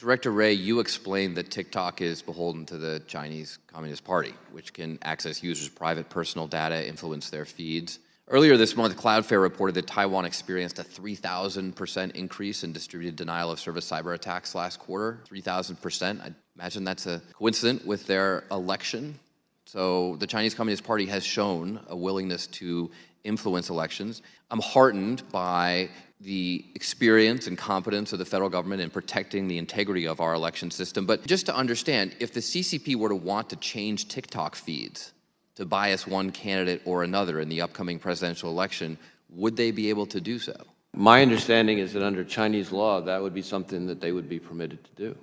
Director Ray, you explained that TikTok is beholden to the Chinese Communist Party, which can access users' private personal data, influence their feeds. Earlier this month, Cloudflare reported that Taiwan experienced a 3,000% increase in distributed denial-of-service cyber attacks last quarter. 3,000%. I imagine that's a coincidence with their election. So the Chinese Communist Party has shown a willingness to influence elections. I'm heartened by the experience and competence of the federal government in protecting the integrity of our election system. But just to understand, if the CCP were to want to change TikTok feeds to bias one candidate or another in the upcoming presidential election, would they be able to do so? My understanding is that under Chinese law, that would be something that they would be permitted to do.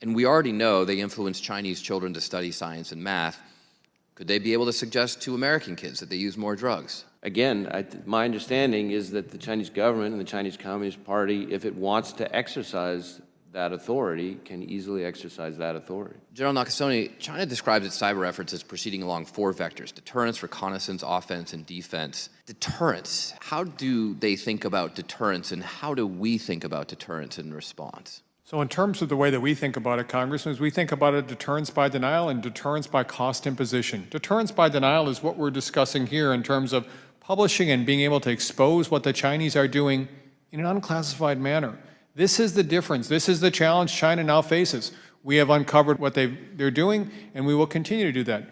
And we already know they influence Chinese children to study science and math. Could they be able to suggest to American kids that they use more drugs? Again, my understanding is that the Chinese government and the Chinese Communist Party, if it wants to exercise that authority, can easily exercise that authority. General Nakasone, China describes its cyber efforts as proceeding along 4 vectors: deterrence, reconnaissance, offense, and defense. Deterrence, how do they think about deterrence, and how do we think about deterrence in response? So in terms of the way that we think about it, Congressman, is we think about it deterrence by denial and deterrence by cost imposition. Deterrence by denial is what we're discussing here in terms of publishing and being able to expose what the Chinese are doing in an unclassified manner. This is the difference. This is the challenge China now faces. We have uncovered what they're doing, and we will continue to do that.